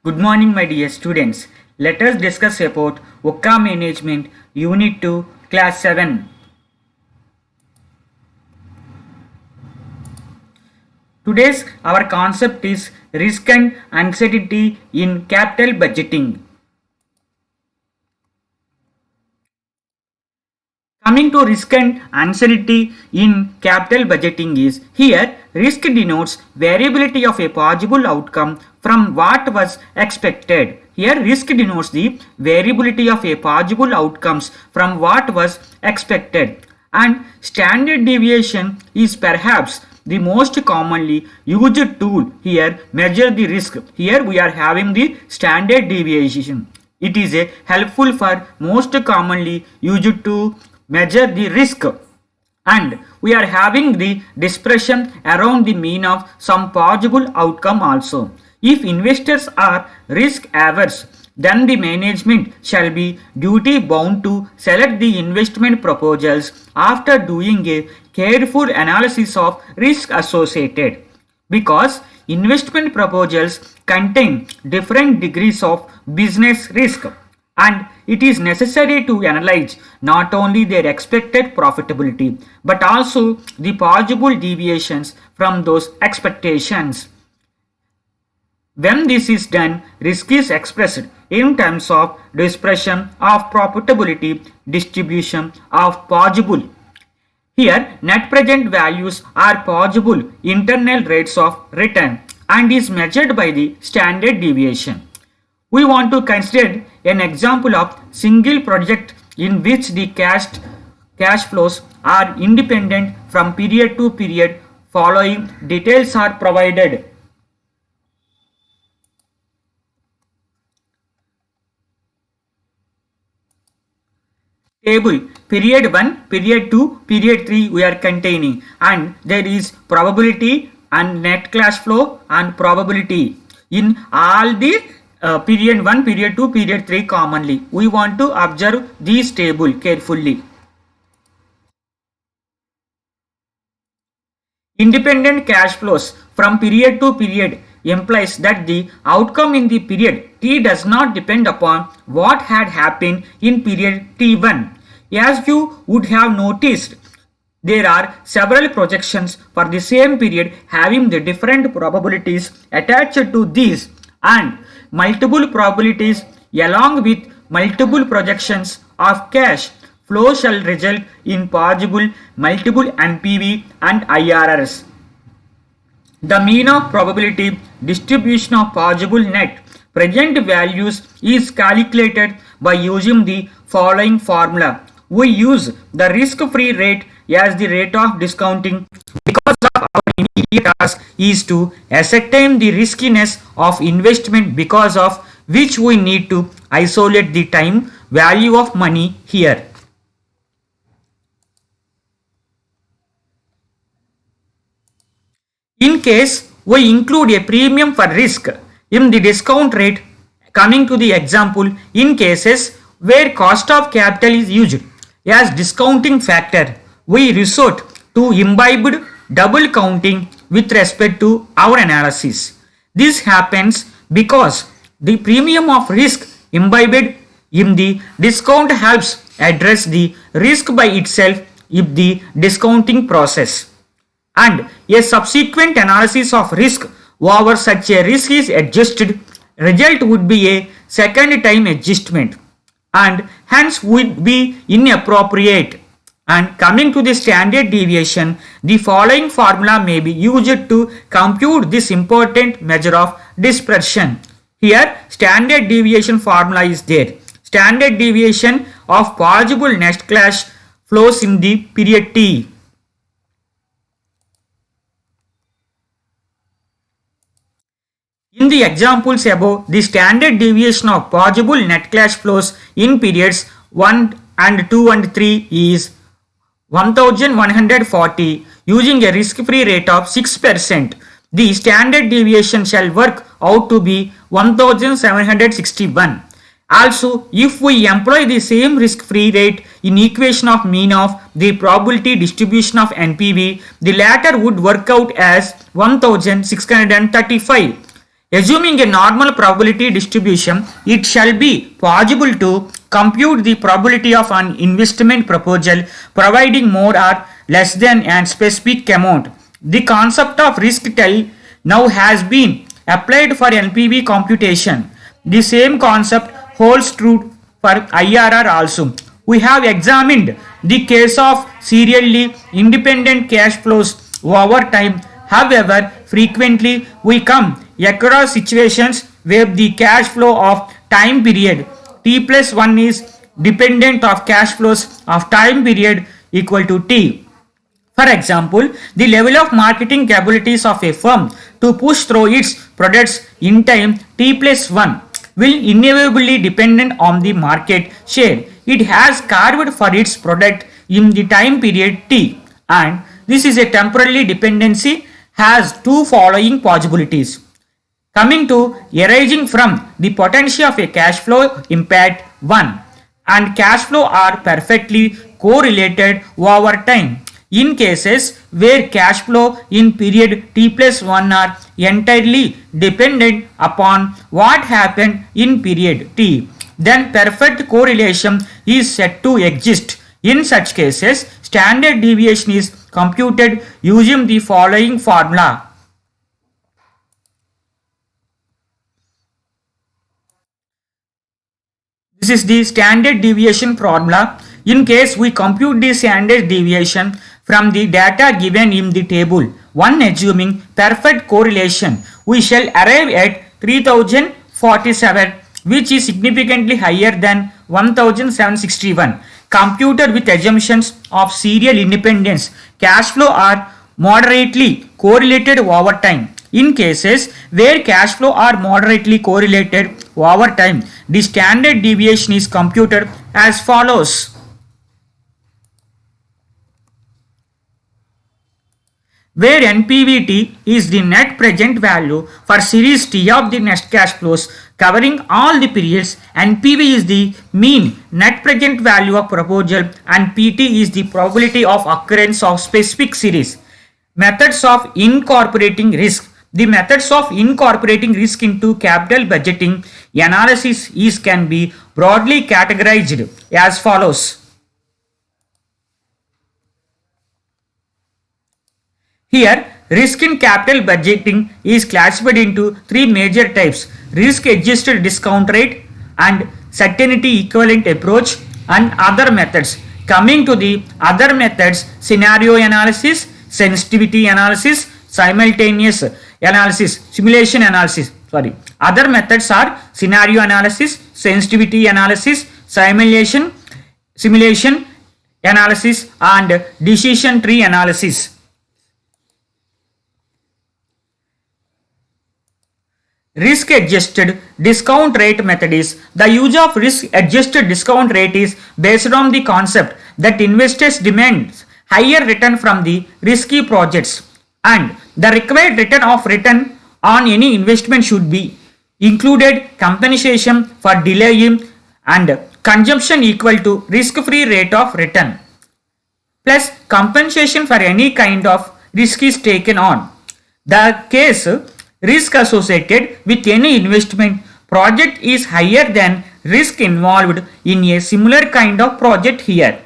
Good morning, my dear students. Let us discuss about VOCA Management Unit 2, Class 7. Today's our concept is risk and uncertainty in capital budgeting. Coming to risk and uncertainty in capital budgeting is here risk denotes variability of a possible outcome from what was expected. Here risk denotes the variability of a possible outcomes from what was expected, and standard deviation is perhaps the most commonly used tool here measure the risk. Here we are having the standard deviation. It is a helpful for most commonly used to measure the risk, and we are having the dispersion around the mean of some possible outcome also. If investors are risk averse, then the management shall be duty bound to select the investment proposals after doing a careful analysis of risk associated, because investment proposals contain different degrees of business risk, and it is necessary to analyze not only their expected profitability but also the possible deviations from those expectations. When this is done, risk is expressed in terms of dispersion of profitability, distribution of possible. Here, net present values are possible internal rates of return and is measured by the standard deviation. We want to consider an example of single project in which the cash flows are independent from period to period. Following details are provided. Table period 1, period 2, period 3 we are containing, and there is probability and net cash flow and probability in all the period 1, period 2, period 3 commonly. We want to observe these table carefully. Independent cash flows from period to period implies that the outcome in the period T does not depend upon what had happened in period T1. As you would have noticed, there are several projections for the same period having the different probabilities attached to these, and multiple probabilities along with multiple projections of cash flow shall result in possible multiple NPV and IRRs. The mean of probability distribution of possible net present values is calculated by using the following formula. We use the risk-free rate as the rate of discounting because of our immediate task is to ascertain the riskiness of investment, because of which we need to isolate the time value of money here. In case we include a premium for risk in the discount rate, coming to the example, in cases where cost of capital is used as discounting factor, we resort to imbibed double counting with respect to our analysis. This happens because the premium of risk imbibed in the discount helps address the risk by itself if the discounting process, and a subsequent analysis of risk over such a risk is adjusted, result would be a second time adjustment and hence would be inappropriate. And coming to the standard deviation, the following formula may be used to compute this important measure of dispersion. Here standard deviation formula is there. Standard deviation of possible net cash flows in the period T. In the examples above, the standard deviation of possible net cash flows in periods 1 and 2 and 3 is 1140 using a risk-free rate of 6%. The standard deviation shall work out to be 1761. Also, if we employ the same risk-free rate in equation of mean of the probability distribution of NPV, the latter would work out as 1635. Assuming a normal probability distribution, it shall be possible to compute the probability of an investment proposal providing more or less than a specific amount. The concept of risk tail now has been applied for NPV computation. The same concept holds true for IRR also. We have examined the case of serially independent cash flows over time. However, frequently we come across situations where the cash flow of time period t plus 1 is dependent of cash flows of time period equal to t. For example, the level of marketing capabilities of a firm to push through its products in time t plus 1 will inevitably depend on the market share it has carved for its product in the time period t, and this is a temporary dependency has two following possibilities. Coming to arising from the potential of a cash flow impact 1 and cash flow are perfectly correlated over time. In cases where cash flow in period t plus 1 are entirely dependent upon what happened in period t, then perfect correlation is said to exist. In such cases, standard deviation is computed using the following formula. This is the standard deviation formula. In case we compute the standard deviation from the data given in the table, one assuming perfect correlation, we shall arrive at 3047, which is significantly higher than 1761. Computed with assumptions of serial independence, cash flow are moderately correlated over time. In cases where cash flow are moderately correlated over time, the standard deviation is computed as follows. Where NPVT is the net present value for series T of the net cash flows covering all the periods, NPV is the mean net present value of proposal, and PT is the probability of occurrence of specific series. Methods of incorporating risk. The methods of incorporating risk into capital budgeting analysis can be broadly categorized as follows. Here, risk in capital budgeting is classified into three major types: risk-adjusted discount rate and certainty equivalent approach and other methods. Coming to the other methods, scenario analysis, sensitivity analysis, simultaneous analysis, simulation analysis. Other methods are scenario analysis, sensitivity analysis, simulation analysis, and decision tree analysis. Risk adjusted discount rate method is the use of risk adjusted discount rate is based on the concept that investors demand higher return from the risky projects, and the required return on any investment should be included compensation for delaying and consumption equal to risk-free rate of return plus compensation for any kind of risk is taken on. The case risk associated with any investment project is higher than risk involved in a similar kind of project here.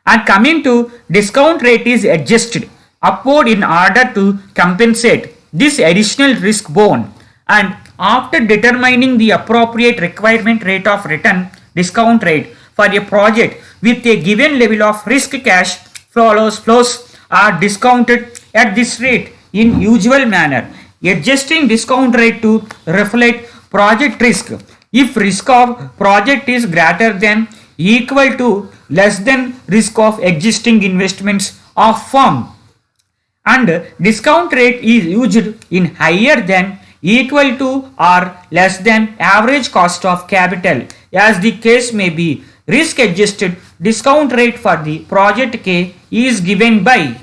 And coming to discount rate is adjusted upward in order to compensate this additional risk borne, and after determining the appropriate requirement rate of return discount rate for a project with a given level of risk, cash flows are discounted at this rate in usual manner, adjusting discount rate to reflect project risk. If risk of project is greater than equal to less than risk of existing investments of firm, and discount rate is used in higher than equal to or less than average cost of capital, as the case may be, risk adjusted discount rate for the project K is given by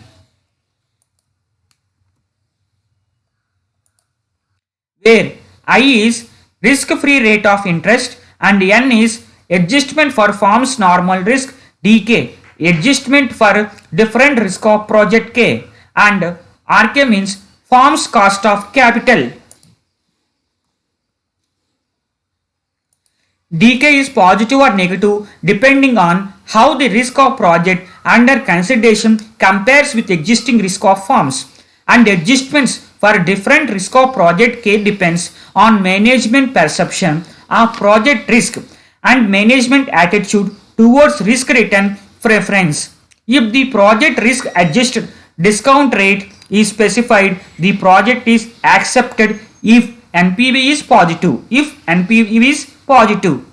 where I is risk-free rate of interest and N is adjustment for firm's normal risk, DK adjustment for different risk of project K, and RK means firm's cost of capital. Decay is positive or negative depending on how the risk of project under consideration compares with existing risk of firms, and adjustments for different risk of project K depends on management perception of project risk and management attitude towards risk return preference. If the project risk adjusted discount rate is specified, the project is accepted if NPV is positive. If NPV is positive.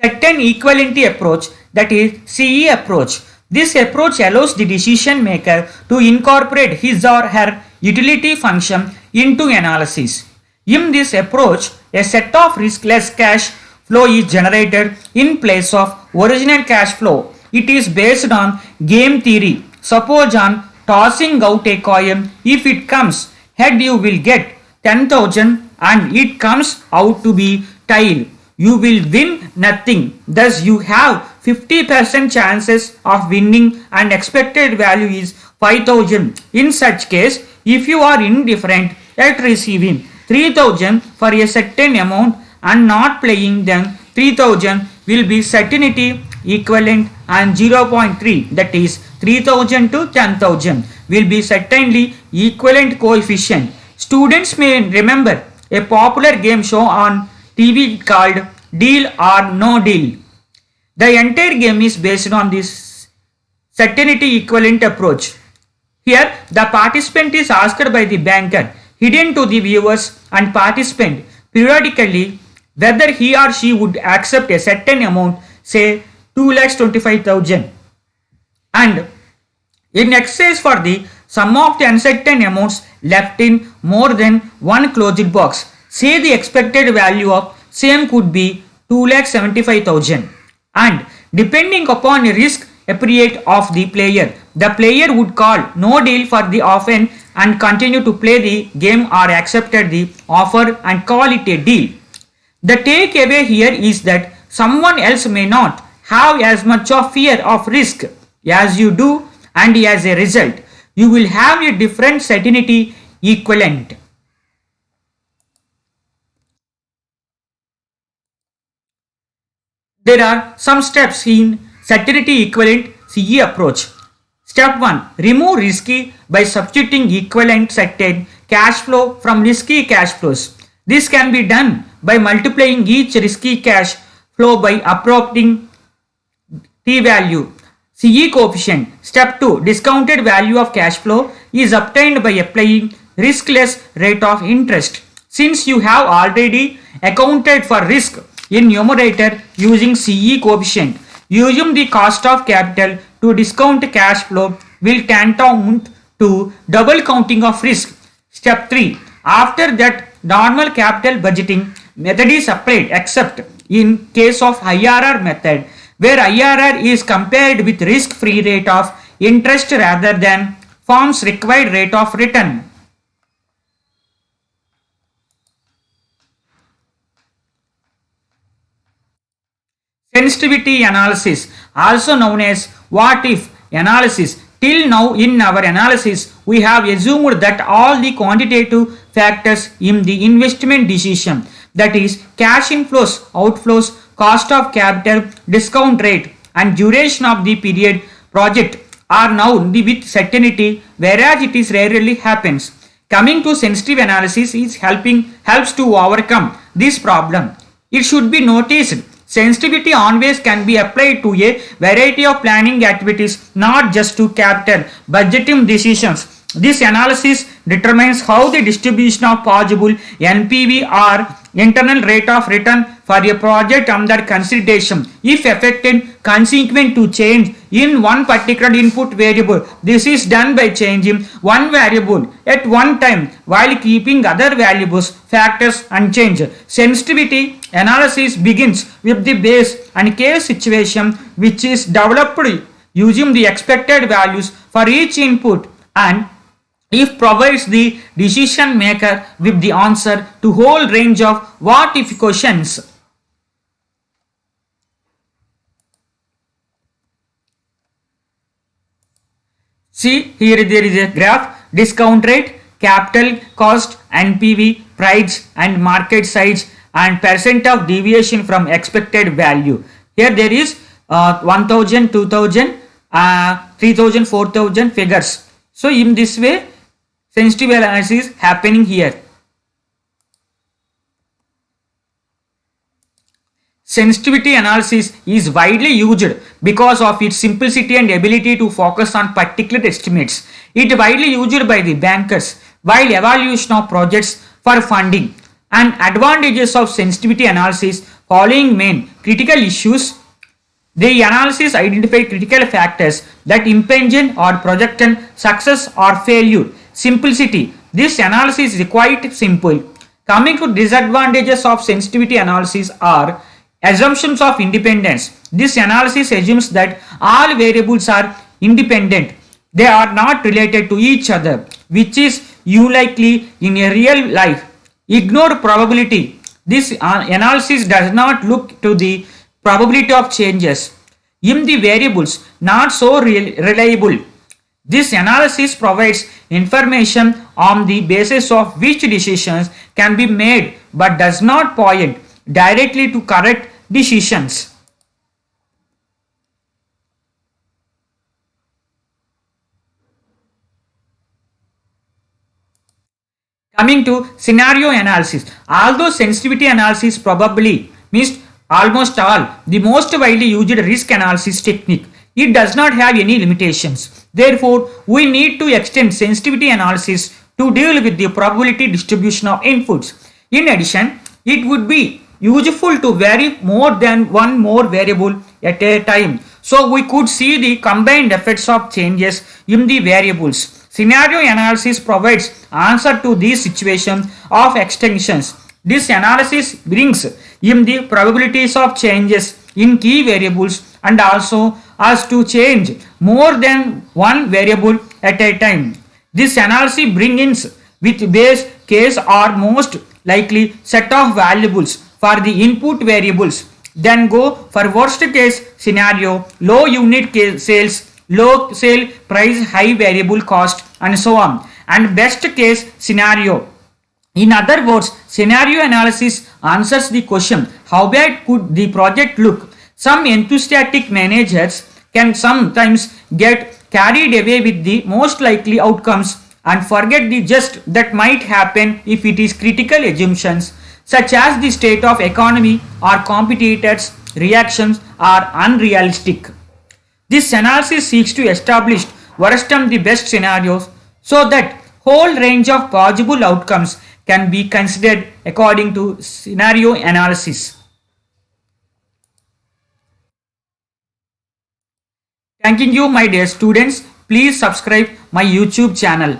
Second equivalency approach, that is CE approach. This approach allows the decision maker to incorporate his or her utility function into analysis. In this approach, a set of riskless cash flow is generated in place of original cash flow. It is based on game theory. Suppose on tossing out a coin, if it comes head you will get 10,000 and it comes out to be tail, you will win nothing. Thus you have 50% chances of winning and expected value is 5,000. In such case, if you are indifferent at receiving 3,000 for a certain amount and not playing, then 3,000 will be certainty equivalent and 0.3, that is 3,000 to 10,000 will be certainly equivalent coefficient. Students may remember a popular game show on TV called Deal or No Deal. The entire game is based on this certainty equivalent approach. Here, the participant is asked by the banker, hidden to the viewers and participant periodically, whether he or she would accept a certain amount, say 2,25,000, and in exchange for the sum of the uncertain amounts left in more than one closed box. Say the expected value of same could be 2,75,000, and depending upon a risk appropriate of the player would call no deal for the offense and continue to play the game, or accepted the offer and call it a deal. The takeaway here is that someone else may not have as much of fear of risk as you do, and as a result, you will have a different certainty equivalent. There are some steps in certainty equivalent CE approach. Step 1. Remove risky by substituting equivalent certain cash flow from risky cash flows. This can be done by multiplying each risky cash flow by appropriating T value, CE coefficient. Step 2. Discounted value of cash flow is obtained by applying riskless rate of interest. Since you have already accounted for risk in numerator using CE coefficient, using the cost of capital to discount cash flow will tantamount to double counting of risk. Step 3. After that, normal capital budgeting method is applied, except in case of IRR method, where IRR is compared with risk-free rate of interest rather than firm's required rate of return. Sensitivity analysis, also known as what if analysis. Till now in our analysis, we have assumed that all the quantitative factors in the investment decision, that is cash inflows, outflows, cost of capital, discount rate and duration of the period project, are known with certainty, whereas it is rarely happens. Coming to sensitive analysis is helps to overcome this problem. It should be noticed, sensitivity always can be applied to a variety of planning activities, not just to capital budgeting decisions. This analysis determines how the distribution of possible NPV or internal rate of return for a project under consideration, if affected consequent to change in one particular input variable. This is done by changing one variable at one time while keeping other variables factors unchanged. Sensitivity analysis begins with the base and case situation, which is developed using the expected values for each input, and if provides the decision maker with the answer to whole range of what if questions. See, here there is a graph, discount rate, capital cost, NPV, price and market size, and percent of deviation from expected value. Here there is 1000, 2000, 3000, 4000 figures. So in this way, sensitive analysis happening here. Sensitivity analysis is widely used because of its simplicity and ability to focus on particular estimates. It is widely used by the bankers while evaluation of projects for funding. And advantages of sensitivity analysis following main critical issues. The analysis identifies critical factors that impinge or project success or failure. Simplicity. This analysis is quite simple. Coming to disadvantages of sensitivity analysis are assumptions of independence. This analysis assumes that all variables are independent. They are not related to each other, which is unlikely in a real life. Ignore probability. This analysis does not look to the probability of changes in the variables not so reliable. This analysis provides information on the basis of which decisions can be made but does not point directly to correct decisions. Coming to scenario analysis, although sensitivity analysis probably means almost all the most widely used risk analysis technique, it does not have any limitations. Therefore, we need to extend sensitivity analysis to deal with the probability distribution of inputs. In addition, it would be useful to vary more than one more variable at a time, so we could see the combined effects of changes in the variables. Scenario analysis provides answer to these situations of extensions. This analysis brings in the probabilities of changes in key variables and also us to change more than one variable at a time. This analysis brings in with base case or most likely set of variables for the input variables. Then go for worst case scenario, low unit sales, low sale price, high variable cost and so on, and best case scenario. In other words, scenario analysis answers the question how bad could the project look. Some enthusiastic managers can sometimes get carried away with the most likely outcomes and forget the just that might happen if it is critical assumptions such as the state of economy or competitors' reactions are unrealistic. This analysis seeks to establish worst and the best scenarios so that whole range of possible outcomes can be considered according to scenario analysis. Thanking you my dear students. Please subscribe my YouTube channel.